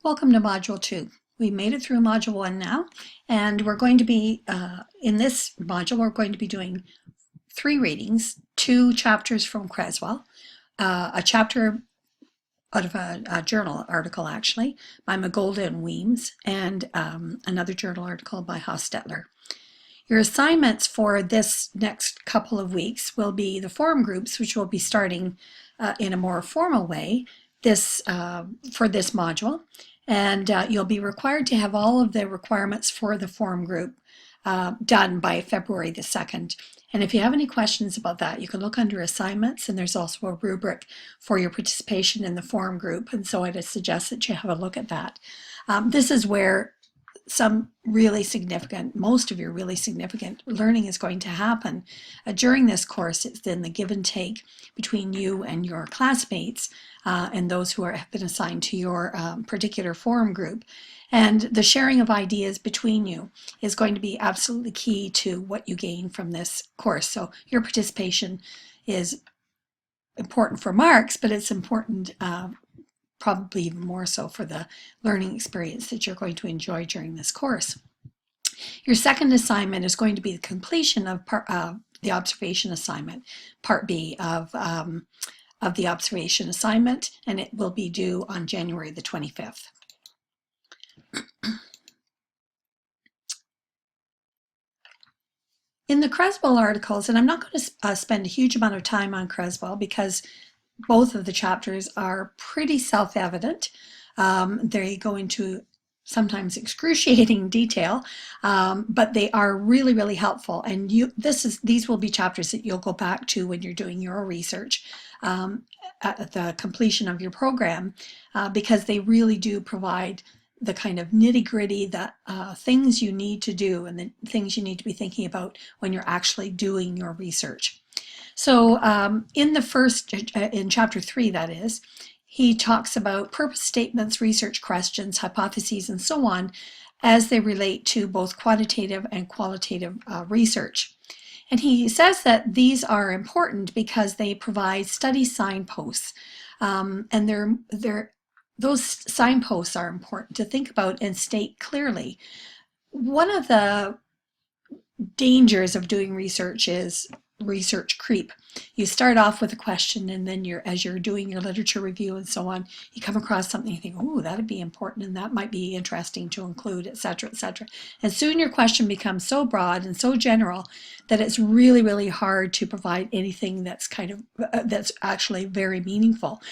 Welcome to Module 2. We made it through Module 1 now, and we're going to be, in this module, we're going to be doing 3 readings, 2 chapters from Creswell, a chapter out of a journal article, actually, by Magolda and Weems, and another journal article by Hostetler. Your assignments for this next couple of weeks will be the forum groups, which will be starting in a more formal way for this module. And you'll be required to have all of the requirements for the forum group done by February the 2nd. And if you have any questions about that, you can look under assignments, and there's also a rubric for your participation in the forum group. And so I'd suggest that you have a look at that. This is where most of your really significant learning is going to happen. During this course, it's then the give and take between you and your classmates and those who have been assigned to your particular forum group. And the sharing of ideas between you is going to be absolutely key to what you gain from this course. So your participation is important for marks, but it's important probably even more so for the learning experience that you're going to enjoy during this course. Your second assignment is going to be the completion of the observation assignment, part B of the observation assignment, and it will be due on January the 25th. In the Creswell articles, and I'm not going to spend a huge amount of time on Creswell because both of the chapters are pretty self-evident. They go into sometimes excruciating detail, but they are really, really helpful. And these will be chapters that you'll go back to when you're doing your research at the completion of your program, because they really do provide the kind of nitty-gritty, the things you need to do and the things you need to be thinking about when you're actually doing your research. So in chapter 3, that is, he talks about purpose statements, research questions, hypotheses, and so on as they relate to both quantitative and qualitative research. And he says that these are important because they provide study signposts, and those signposts are important to think about and state clearly. One of the dangers of doing research is research creep. You start off with a question, and then as you're doing your literature review and so on, you come across something, you think, oh, that'd be important and that might be interesting to include, etc., etc. And soon your question becomes so broad and so general that it's really, really hard to provide anything that's that's actually very meaningful.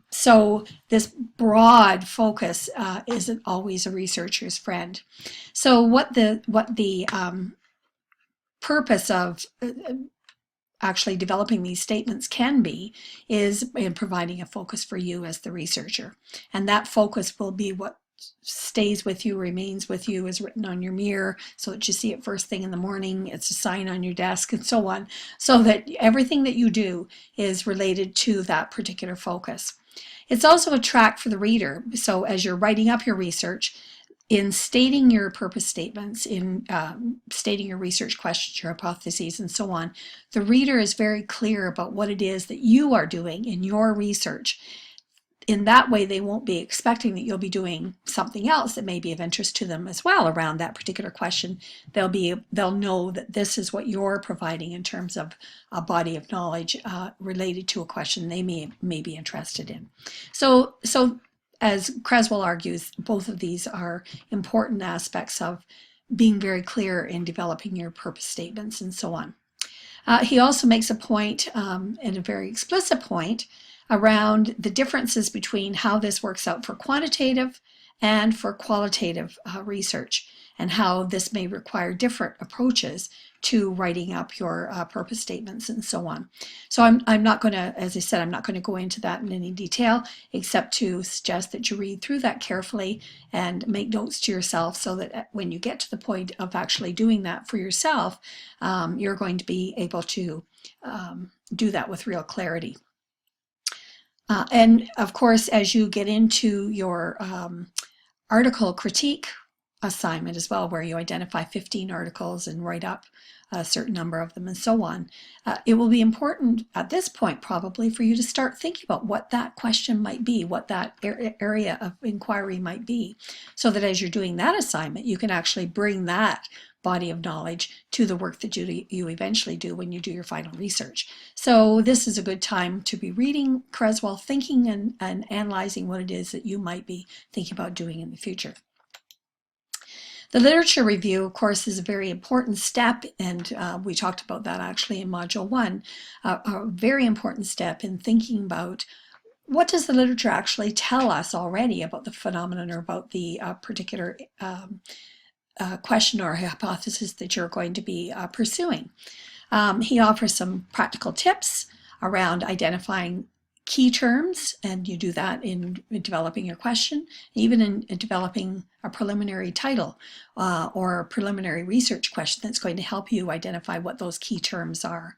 So this broad focus isn't always a researcher's friend. So what the purpose of actually developing these statements can be is in providing a focus for you as the researcher. And that focus will be what stays with you, remains with you, is written on your mirror so that you see it first thing in the morning. It's a sign on your desk and so on, so that everything that you do is related to that particular focus. It's also a track for the reader. So as you're writing up your research, in stating your purpose statements, in stating your research questions, your hypotheses, and so on, the reader is very clear about what it is that you are doing in your research. In that way, they won't be expecting that you'll be doing something else that may be of interest to them as well around that particular question. They'll know that this is what you're providing in terms of a body of knowledge related to a question they may be interested in. So as Creswell argues, both of these are important aspects of being very clear in developing your purpose statements and so on. He also makes a point, and a very explicit point, around the differences between how this works out for quantitative and for qualitative research, and how this may require different approaches to writing up your purpose statements and so on. So I'm not going to, as I said, I'm not going to go into that in any detail, except to suggest that you read through that carefully and make notes to yourself so that when you get to the point of actually doing that for yourself, you're going to be able to do that with real clarity. And of course, as you get into your article critique assignment as well, where you identify 15 articles and write up a certain number of them, and so on. It will be important at this point probably for you to start thinking about what that question might be, what that area of inquiry might be, so that as you're doing that assignment, you can actually bring that body of knowledge to the work that you eventually do when you do your final research. So this is a good time to be reading Creswell, thinking and analyzing what it is that you might be thinking about doing in the future. The literature review, of course, is a very important step, and we talked about that actually in Module 1, a very important step in thinking about what does the literature actually tell us already about the phenomenon or about the particular question or hypothesis that you're going to be pursuing. He offers some practical tips around identifying key terms, and you do that in developing your question, even in developing a preliminary title or a preliminary research question that's going to help you identify what those key terms are.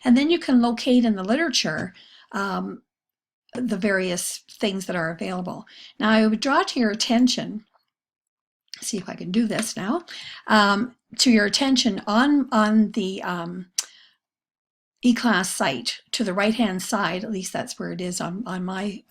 And then you can locate in the literature the various things that are available. Now, I would draw to your attention, see if I can do this now, to your attention on the eClass site to the right hand side, at least that's where it is on my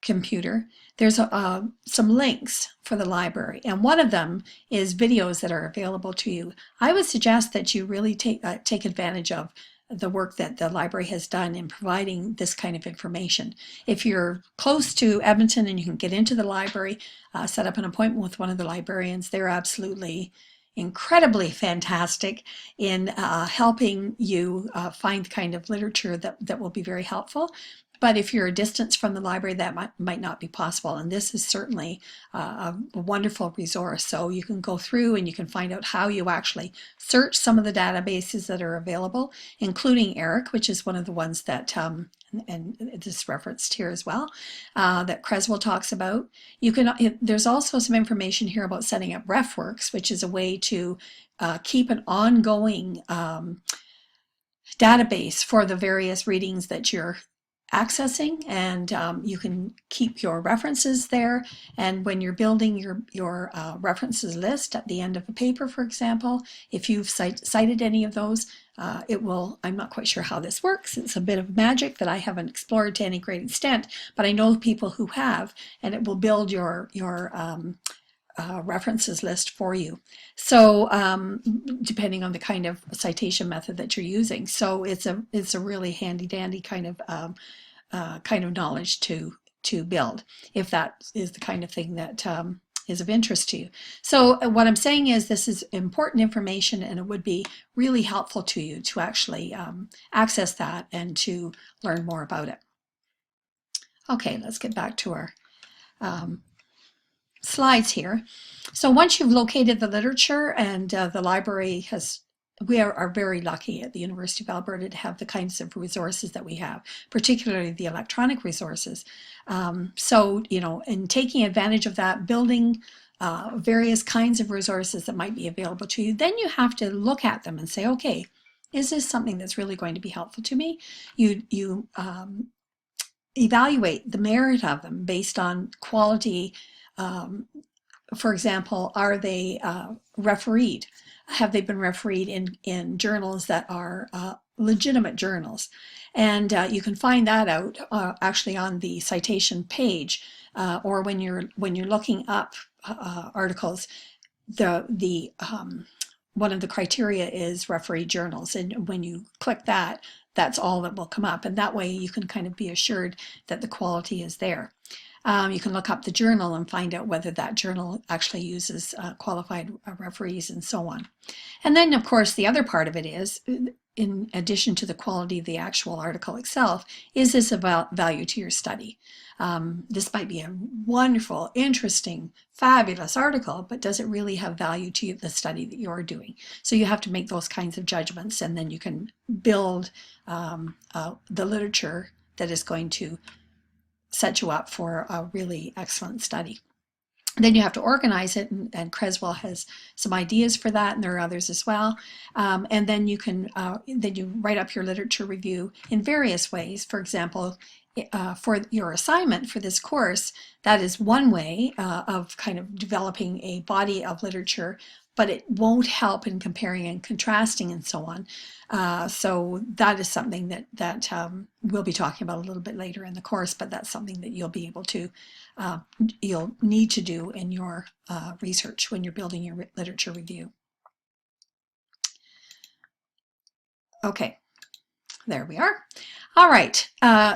computer. There's some links for the library, and one of them is videos that are available to you. I would suggest that you really take advantage of the work that the library has done in providing this kind of information. If you're close to Edmonton and you can get into the library, set up an appointment with one of the librarians. They're absolutely incredibly fantastic in helping you find the kind of literature that will be very helpful. But if you're a distance from the library, that might not be possible. And this is certainly a wonderful resource. So you can go through and you can find out how you actually search some of the databases that are available, including ERIC, which is one of the ones that, and this referenced here as well, that Creswell talks about. There's also some information here about setting up RefWorks, which is a way to keep an ongoing database for the various readings that you're accessing, and you can keep your references there, and when you're building your references list at the end of a paper, for example, if you've cited any of those, it will, I'm not quite sure how this works, it's a bit of magic that I haven't explored to any great extent, but I know people who have, and it will build your references list for you. So depending on the kind of citation method that you're using. So it's a really handy dandy kind of knowledge to build, if that is the kind of thing that is of interest to you. So what I'm saying is this is important information, and it would be really helpful to you to actually access that and to learn more about it. Okay, let's get back to our slides here. So once you've located the literature, and the library has, we are very lucky at the University of Alberta to have the kinds of resources that we have, particularly the electronic resources. So, you know, in taking advantage of that, building various kinds of resources that might be available to you, then you have to look at them and say, okay, is this something that's really going to be helpful to me? You evaluate the merit of them based on quality. For example, are they refereed? Have they been refereed in journals that are legitimate journals? And you can find that out actually on the citation page, or when you're looking up articles. One of the criteria is referee journals, and when you click that, that's all that will come up, and that way you can kind of be assured that the quality is there. You can look up the journal and find out whether that journal actually uses qualified referees and so on. And then, of course, the other part of it is, in addition to the quality of the actual article itself, is this of value to your study? This might be a wonderful, interesting, fabulous article, but does it really have value to the study that you're doing? So you have to make those kinds of judgments, and then you can build the literature that is going to set you up for a really excellent study. Then you have to organize it, and Creswell has some ideas for that, and there are others as well. And then you can then you write up your literature review in various ways. For example, for your assignment for this course, that is one way of kind of developing a body of literature but it won't help in comparing and contrasting and so on. So that is something that we'll be talking about a little bit later in the course, but that's something that you'll be able to, you'll need to do in your research when you're building your literature review. Okay, there we are. All right,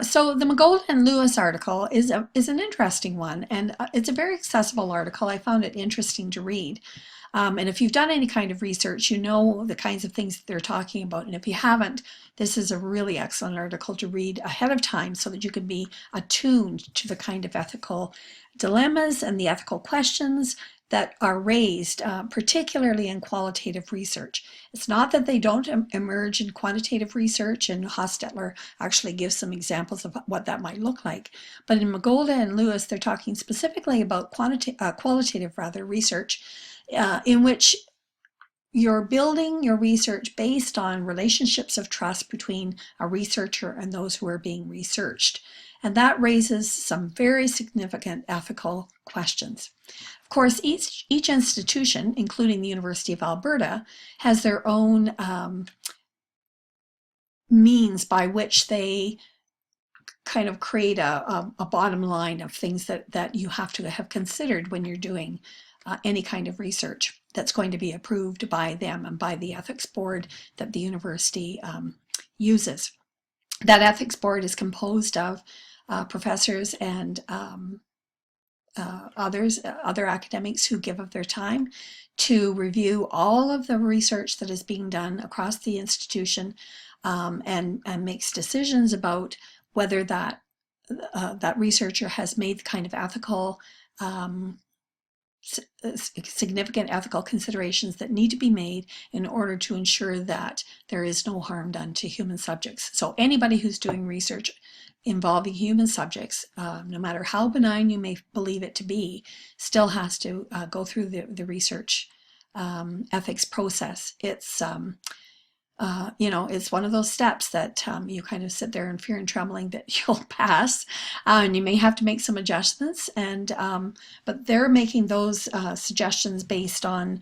so the McGoldin and Lewis article is an interesting one, and it's a very accessible article. I found it interesting to read. And if you've done any kind of research, you know the kinds of things that they're talking about. And if you haven't, this is a really excellent article to read ahead of time so that you can be attuned to the kind of ethical dilemmas and the ethical questions that are raised, particularly in qualitative research. It's not that they don't emerge in quantitative research, and Hostetler actually gives some examples of what that might look like. But in McGoldin and Lewis, they're talking specifically about qualitative research, in which you're building your research based on relationships of trust between a researcher and those who are being researched. And that raises some very significant ethical questions. Of course, each institution, including the University of Alberta, has their own means by which they kind of create a bottom line of things that you have to have considered when you're doing any kind of research that's going to be approved by them and by the ethics board that the university uses. That ethics board is composed of professors and other academics who give of their time to review all of the research that is being done across the institution, and makes decisions about whether that researcher has made the kind of ethical significant ethical considerations that need to be made in order to ensure that there is no harm done to human subjects. So anybody who's doing research involving human subjects, no matter how benign you may believe it to be, still has to go through the research ethics process. It's it's one of those steps that you kind of sit there in fear and trembling that you'll pass, and you may have to make some adjustments. And but they're making those suggestions based on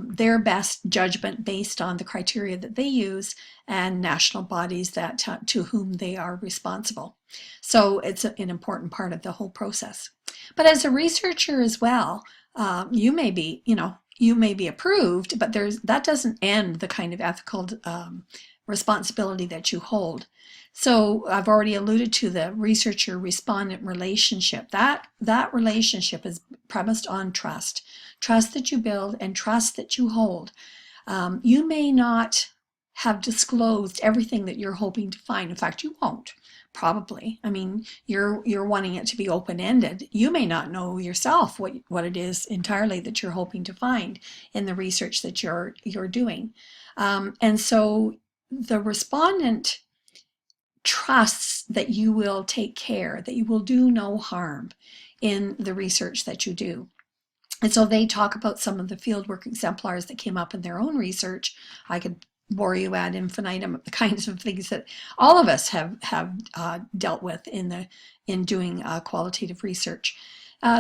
their best judgment, based on the criteria that they use and national bodies that to whom they are responsible. So it's an important part of the whole process. But as a researcher as well, you may be approved, but that doesn't end the kind of ethical responsibility that you hold. So I've already alluded to the researcher-respondent relationship. That relationship is premised on trust that you build and trust that you hold. You may not have disclosed everything that you're hoping to find. In fact, you won't. Probably. I mean, you're wanting it to be open-ended. You may not know yourself what it is entirely that you're hoping to find in the research that you're doing. And so the respondent trusts that you will take care, that you will do no harm in the research that you do. And so they talk about some of the fieldwork exemplars that came up in their own research. I could bore you ad infinitum of the kinds of things that all of us have dealt with in doing qualitative research.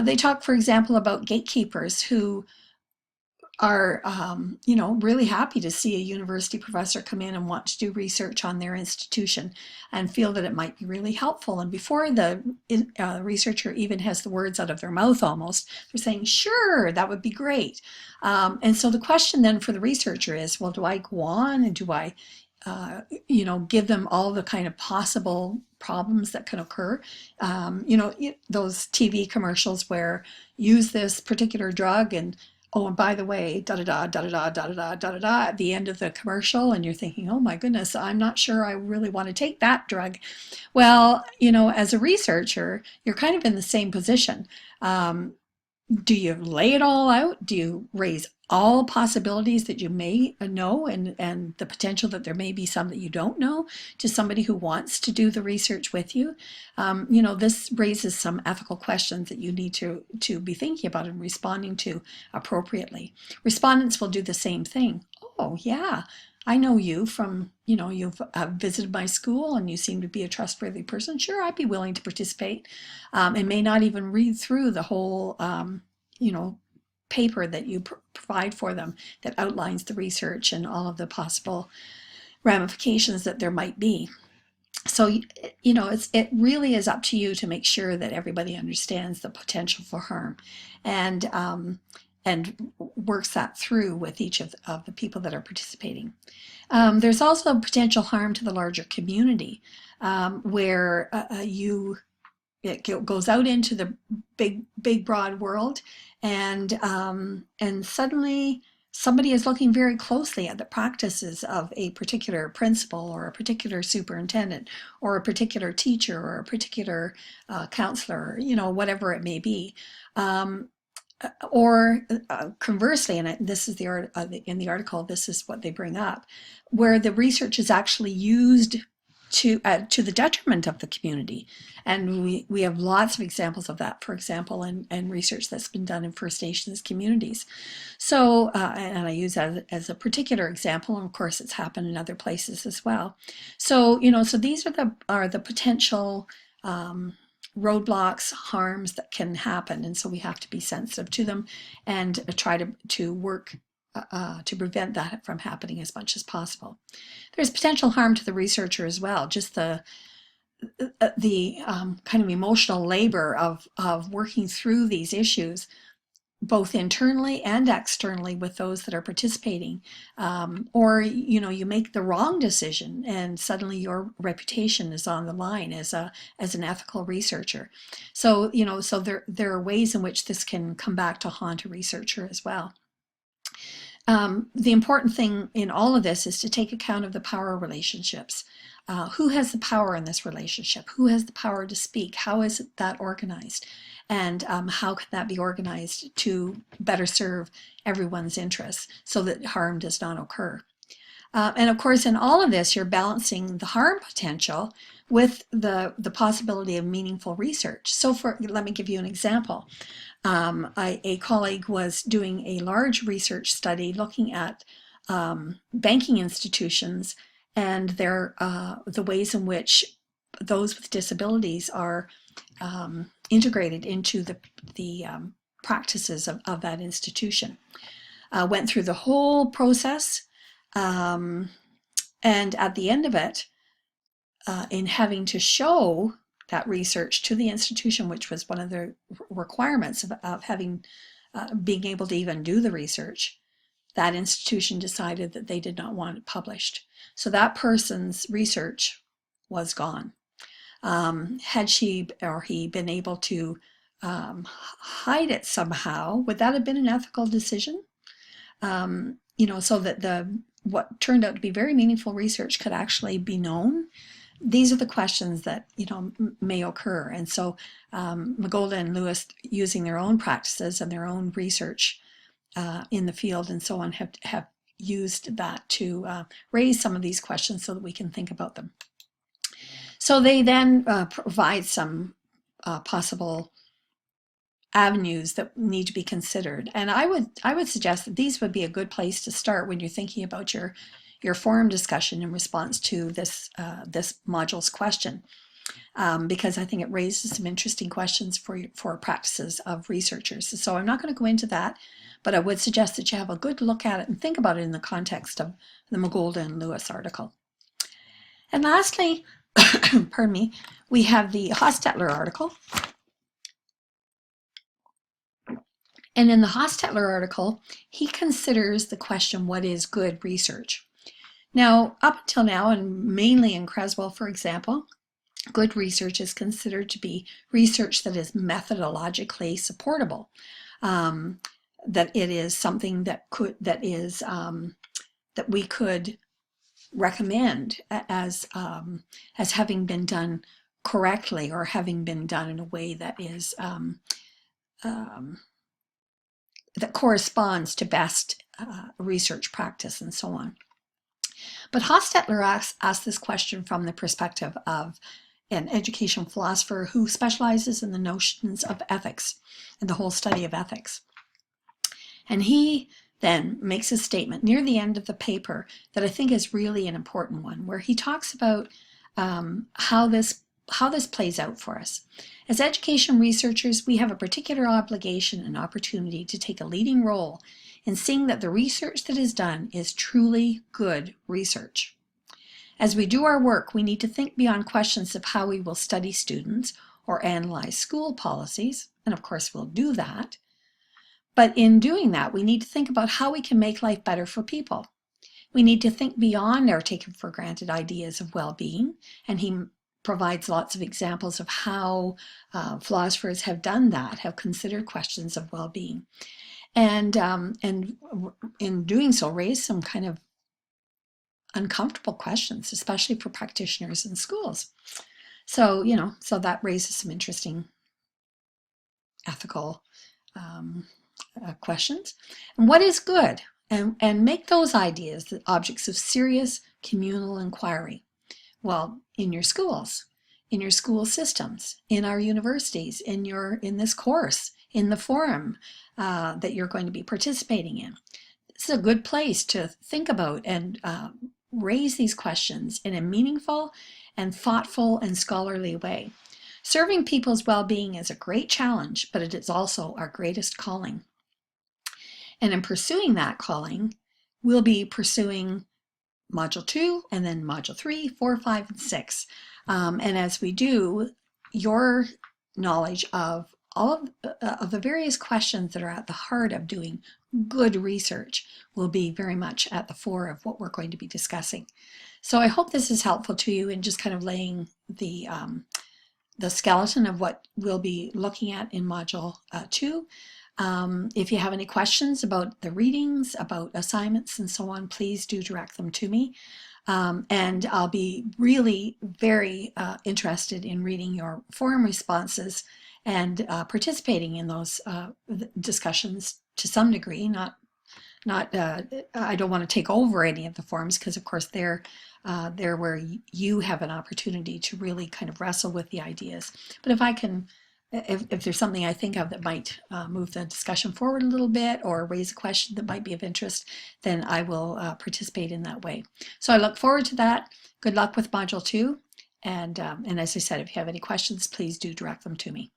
They talk, for example, about gatekeepers who are really happy to see a university professor come in and want to do research on their institution and feel that it might be really helpful. And before the researcher even has the words out of their mouth almost, they're saying, sure, that would be great. And so the question then for the researcher is, well, do I go on and do I give them all the kind of possible problems that can occur? Those TV commercials where use this particular drug and oh, and by the way, da-da-da, da-da-da, da-da-da, da-da-da, at the end of the commercial, and you're thinking, oh my goodness, I'm not sure I really want to take that drug. Well, as a researcher, you're kind of in the same position. Do you lay it all out? Do you raise all possibilities that you may know and the potential that there may be some that you don't know to somebody who wants to do the research with you? This raises some ethical questions that you need to be thinking about and responding to appropriately. Respondents will do the same thing. Oh, yeah. I know you from, you've visited my school and you seem to be a trustworthy person. Sure, I'd be willing to participate, and may not even read through the whole, paper that you provide for them that outlines the research and all of the possible ramifications that there might be. So, you know, it really is up to you to make sure that everybody understands the potential for harm, and works that through with each of the people that are participating. There's also potential harm to the larger community, where it goes out into the big broad world, and suddenly somebody is looking very closely at the practices of a particular principal or a particular superintendent or a particular teacher or a particular counselor, you know, whatever it may be. Or conversely, and this is in the article, this is what they bring up, where the research is actually used to the detriment of the community. And we have lots of examples of that, for example, in research that's been done in First Nations communities. So, and I use that as a particular example, and of course it's happened in other places as well. So, you know, so these are the potential roadblocks, harms that can happen, and so we have to be sensitive to them and try to work to prevent that from happening as much as possible. There's potential harm to the researcher as well, just the kind of emotional labor of working through these issues, both internally and externally with those that are participating. Or, you know, you make the wrong decision and suddenly your reputation is on the line as an ethical researcher. So, you know, so there are ways in which this can come back to haunt a researcher as well. The important thing in all of this is to take account of the power relationships. Who has the power in this relationship? Who has the power to speak? How is that organized? And how can that be organized to better serve everyone's interests so that harm does not occur? And of course, in all of this, you're balancing the harm potential with the possibility of meaningful research. So let me give you an example. A colleague was doing a large research study looking at banking institutions and the ways in which those with disabilities are integrated into the practices of that institution. Went through the whole process, and at the end of it, in having to show that research to the institution, which was one of the requirements of having being able to even do the research, that institution decided that they did not want it published. So that person's research was gone. Had she or he been able to hide it somehow, would that have been an ethical decision? You know, so that what turned out to be very meaningful research could actually be known. These are the questions that, you know, may occur. And so Magolda and Lewis, using their own practices and their own research in the field and so on, have used that to raise some of these questions so that we can think about them. So they then provide some possible avenues that need to be considered. And I would suggest that these would be a good place to start when you're thinking about your forum discussion in response to this module's question, because I think it raises some interesting questions for practices of researchers. So I'm not going to go into that, but I would suggest that you have a good look at it and think about it in the context of the Magolda and Lewis article. And lastly, pardon me, we have the Hostetler article. And in the Hostetler article, he considers the question, what is good research? Now, up until now, and mainly in Creswell, for example, good research is considered to be research that is methodologically supportable, that it is something that we could recommend as having been done correctly or having been done in a way that is that corresponds to best research practice and so on. But Hostetler asks this question from the perspective of an education philosopher who specializes in the notions of ethics and the whole study of ethics. And he then makes a statement near the end of the paper that I think is really an important one, where he talks about how this how this plays out for us. As education researchers, we have a particular obligation and opportunity to take a leading role in seeing that the research that is done is truly good research. As we do our work, we need to think beyond questions of how we will study students or analyze school policies, and of course we'll do that. But in doing that, we need to think about how we can make life better for people. We need to think beyond our taken for granted ideas of well-being, and he provides lots of examples of how philosophers have done that, have considered questions of well-being, and in doing so raise some kind of uncomfortable questions, especially for practitioners in schools. So, so that raises some interesting ethical questions. And what is good? And make those ideas the objects of serious communal inquiry. Well, in your schools, in your school systems, in our universities, in this course, in the forum that you're going to be participating in. This is a good place to think about and raise these questions in a meaningful and thoughtful and scholarly way. Serving people's well-being is a great challenge, but it is also our greatest calling. And in pursuing that calling, we'll be pursuing Module 2 and then Module 3, 4, 5, and 6. And as we do, your knowledge of all of the various questions that are at the heart of doing good research will be very much at the fore of what we're going to be discussing. So I hope this is helpful to you in just kind of laying the skeleton of what we'll be looking at in Module 2. If you have any questions about the readings, about assignments and so on, please do direct them to me. And I'll be really very interested in reading your forum responses and participating in those discussions to some degree. I don't want to take over any of the forums because, of course, they're where you have an opportunity to really kind of wrestle with the ideas. But if there's something I think of that might move the discussion forward a little bit or raise a question that might be of interest, then I will participate in that way. So I look forward to that. Good luck with Module 2. And as I said, if you have any questions, please do direct them to me.